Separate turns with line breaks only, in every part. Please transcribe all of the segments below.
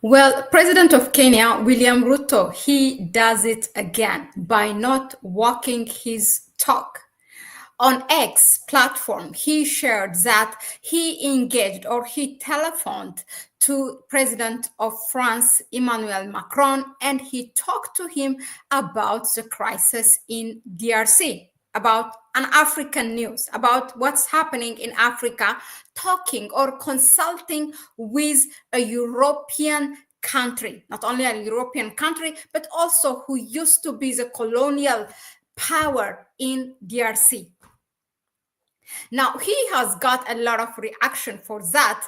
Well, President of Kenya, William Ruto, he does it again by not walking his talk. On X platform, he shared that he engaged or he telephoned to President of France, Emmanuel Macron, and he talked to him about the crisis in DRC, about an African news, about what's happening in Africa, talking or consulting with a European country, not only a European country, but also who used to be the colonial power in DRC. Now, he has got a lot of reaction for that,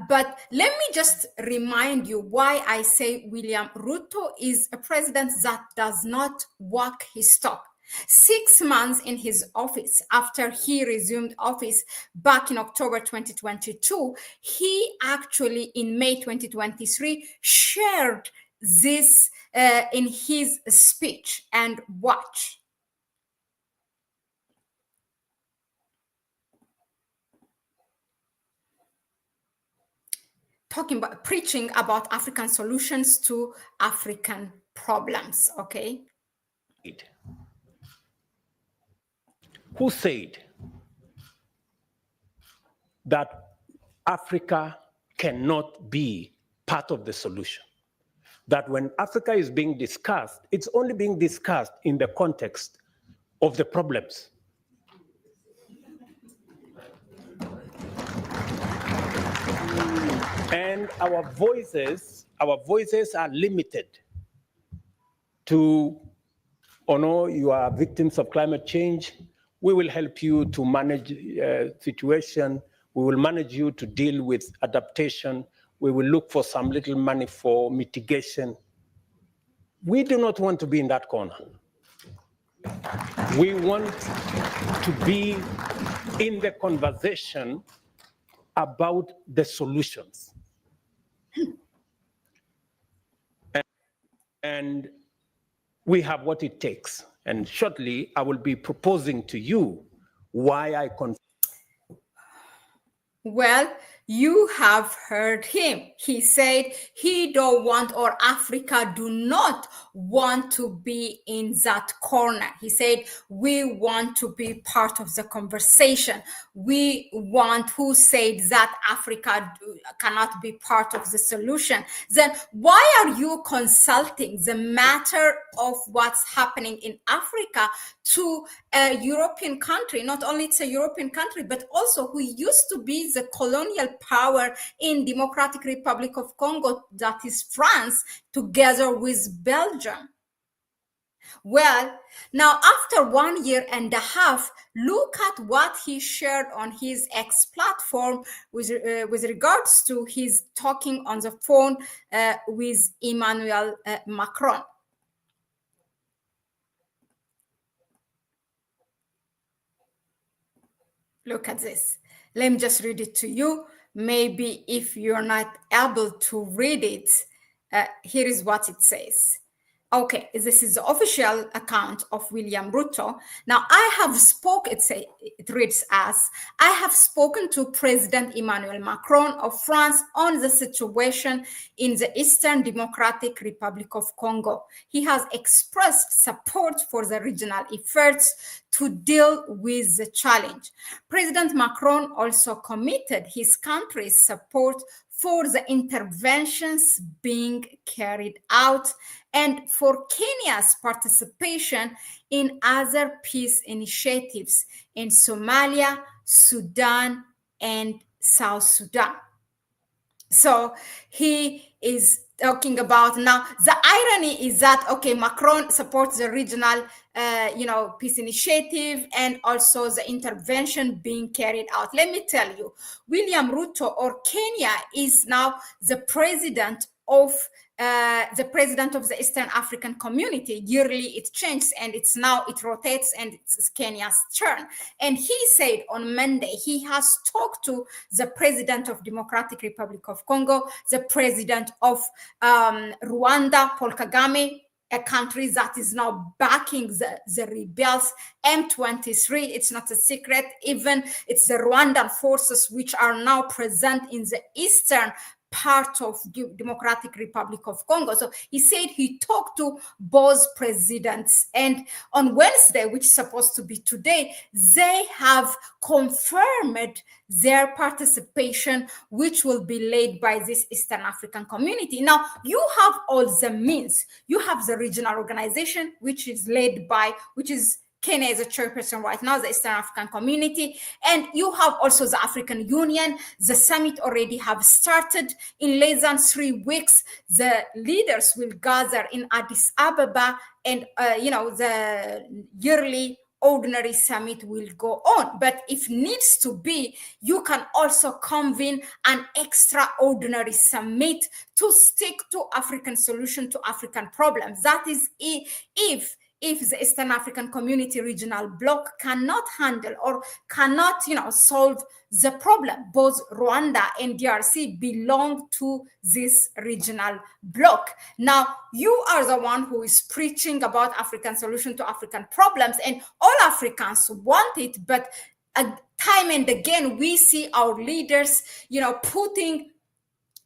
but let me just remind you why I say William Ruto is a president that does not walk his talk. 6 months in his office after he resumed office back in October 2022, he actually in May 2023 shared this in his speech. And watch. Preaching about African solutions to African problems, okay?
Who said that Africa cannot be part of the solution? That when Africa is being discussed, it's only being discussed in the context of the problems. And our voices are limited to, oh no, you are victims of climate change. We will help you to manage situation. We will manage you to deal with adaptation. We will look for some little money for mitigation. We do not want to be in that corner. We want to be in the conversation about the solutions. And we have what it takes. And shortly, I will be proposing to you why I confess.
Well, you have heard him. He said he don't want, or Africa do not want to be in that corner. He said, we want to be part of the conversation. We want, who said that Africa cannot be part of the solution? Then why are you consulting the matter of what's happening in Africa to a European country? Not only it's a European country, but also who used to be the colonial power in Democratic Republic of Congo, that is France, together with Belgium. Well, now after 1 year and a half, look at what he shared on his X platform with regards to his talking on the phone with Emmanuel Macron. Look at this. Let me just read it to you. Maybe if you're not able to read it, here is what it says. Okay, this is the official account of William Ruto. Now, it reads as, I have spoken to President Emmanuel Macron of France on the situation in the Eastern Democratic Republic of Congo. He has expressed support for the regional efforts to deal with the challenge. President Macron also committed his country's support for the interventions being carried out and for Kenya's participation in other peace initiatives in Somalia, Sudan, and South Sudan. So he is talking about now, the irony is that, okay, Macron supports the regional, peace initiative and also the intervention being carried out. Let me tell you, William Ruto, or Kenya, is now the president of the Eastern African Community. Yearly it changes, and it rotates, and it's Kenya's turn. And he said on Monday he has talked to the president of Democratic Republic of Congo, the president of Rwanda, Paul Kagame, a country that is now backing the rebels, M23. It's not a secret. Even it's the Rwandan forces which are now present in the eastern part of the Democratic Republic of Congo. So he said he talked to both presidents, and on Wednesday, which is supposed to be today, they have confirmed their participation, which will be led by this Eastern African community. Now, you have all the means. You have the regional organization, which is led by, which is Kenya is a chairperson right now, the Eastern African community. And you have also the African Union. The summit already have started. In less than 3 weeks, the leaders will gather in Addis Ababa, and the yearly ordinary summit will go on. But if needs to be, you can also convene an extraordinary summit to stick to African solution to African problems. That is if the Eastern African Community regional bloc cannot handle or cannot, solve the problem. Both Rwanda and DRC belong to this regional bloc. Now, you are the one who is preaching about African solution to African problems, and all Africans want it, but time and again, we see our leaders,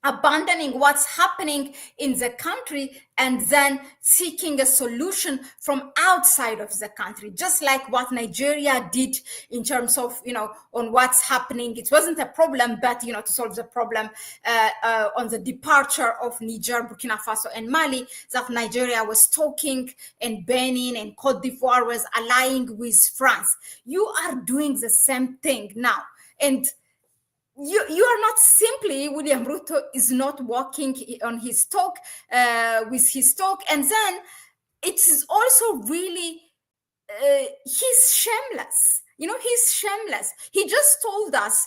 abandoning what's happening in the country and then seeking a solution from outside of the country, just like what Nigeria did in terms of, on what's happening. It wasn't a problem, but, to solve the problem on the departure of Niger, Burkina Faso, and Mali, that Nigeria was talking, and Benin and Cote d'Ivoire was allying with France. You are doing the same thing now. And you are not simply, William Ruto is not walking on his talk, with his talk. And then it is also really, he's shameless. He's shameless. He just told us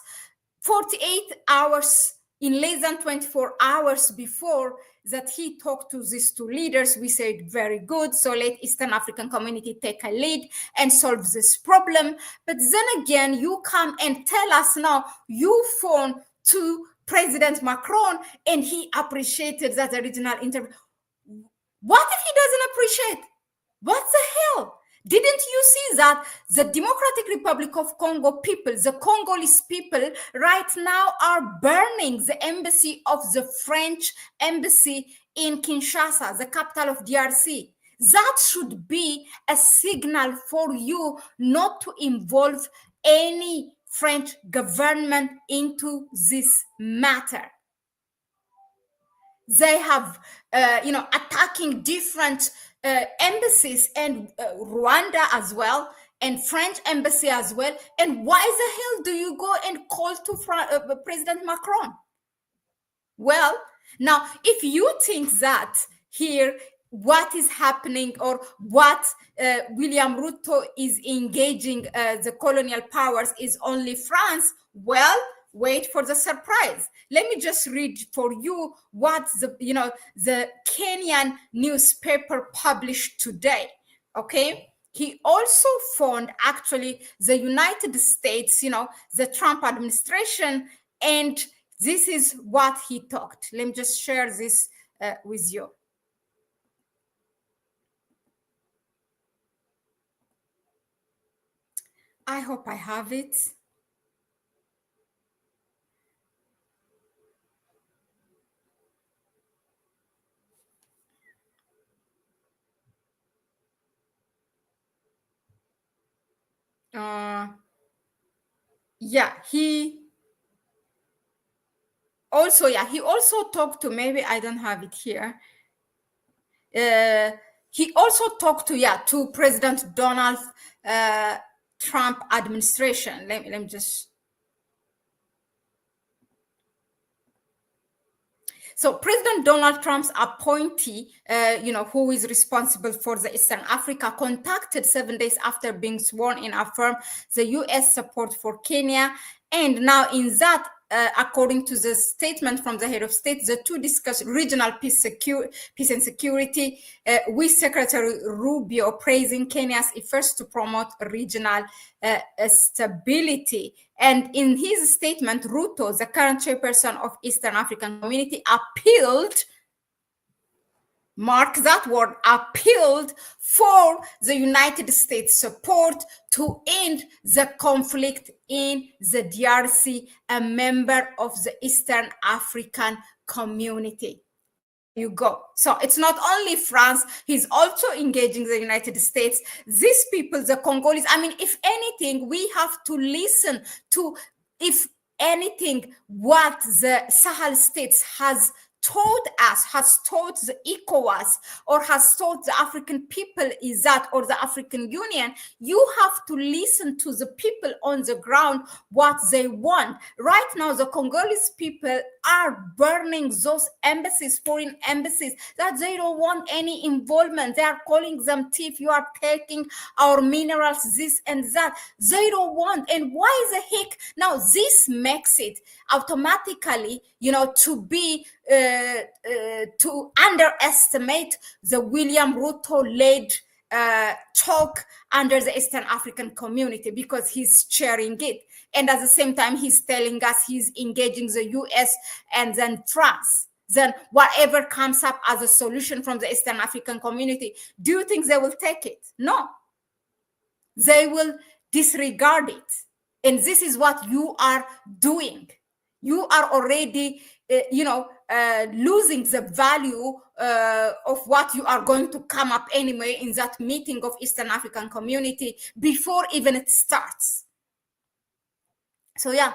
48 hours, in less than 24 hours before, that he talked to these two leaders. We said, very good. So let Eastern African community take a lead and solve this problem. But then again, you come and tell us now you phone to President Macron and he appreciated that original interview. What if he doesn't appreciate? What the hell? Didn't you see that the Democratic Republic of Congo people, the Congolese people, right now are burning the embassy of the French embassy in Kinshasa, the capital of DRC? That should be a signal for you not to involve any French government into this matter. They have, attacking different embassies, and Rwanda as well, and French embassy as well. And why the hell do you go and call to President Macron? Well, now, if you think that here what is happening, or what William Ruto is engaging the colonial powers is only France, well, wait for the surprise. Let me just read for you what the Kenyan newspaper published today. Okay. He also found actually the United States, the Trump administration, and this is what he talked. Let me just share this with you. I hope I have it. He also talked to, maybe I don't have it here. He also talked to President Donald Trump administration. Let me just. So President Donald Trump's appointee, who is responsible for the Eastern Africa, contacted 7 days after being sworn in, affirmed the U.S. support for Kenya. And now in that, according to the statement from the head of state, the two discussed regional peace and security, with Secretary Rubio praising Kenya's efforts to promote regional stability. And in his statement, Ruto, the current chairperson of Eastern African Community, appealed mark that word, appealed for the United States support to end the conflict in the DRC, a member of the Eastern African community. You go. So it's not only France, he's also engaging the United States. These people, the Congolese, I mean, if anything, we have to listen to, if anything, what the Sahel states has taught us, has taught the ECOWAS, or has taught the African people is that, or the African Union, you have to listen to the people on the ground, what they want. Right now, the Congolese people are burning those embassies, foreign embassies, that they don't want any involvement. They are calling them thief. You are taking our minerals, this and that. They don't want. And why the heck? Now, this makes it automatically, to be to underestimate the William Ruto-led talk under the Eastern African community, because he's sharing it. And at the same time, he's telling us he's engaging the US and then France. Then whatever comes up as a solution from the Eastern African community, do you think they will take it? No. They will disregard it. And this is what you are doing. You are already, losing the value of what you are going to come up anyway in that meeting of Eastern African community before even it starts. So yeah,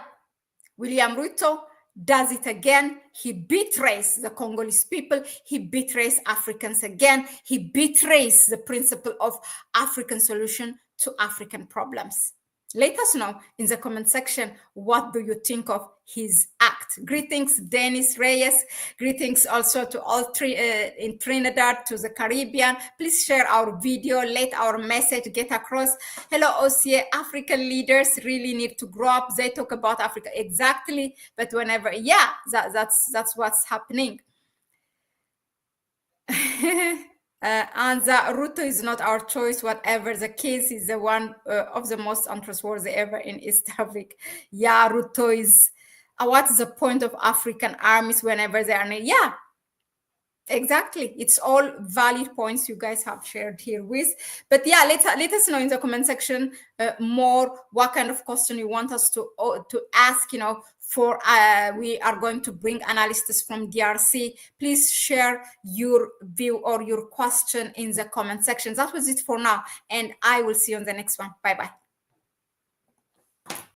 William Ruto does it again. He betrays the Congolese people. He betrays Africans again. He betrays the principle of African solution to African problems. Let us know in the comment section, what do you think of his act? Greetings, Dennis Reyes. Greetings also to all in Trinidad, to the Caribbean. Please share our video. Let our message get across. Hello, OCA. African leaders really need to grow up. They talk about Africa. Exactly. But whenever, yeah, that's what's happening. And Ruto is not our choice, whatever the case. Is the one of the most untrustworthy ever in East Africa. Yeah, Ruto is, what is the point of African armies whenever they are needed? Yeah, exactly. It's all valid points you guys have shared here with. But yeah, let us know in the comment section more what kind of question you want us to ask, for we are going to bring analysts from DRC. Please share your view or your question in the comment section. That was it for now, and I will see you on the next one. Bye-bye.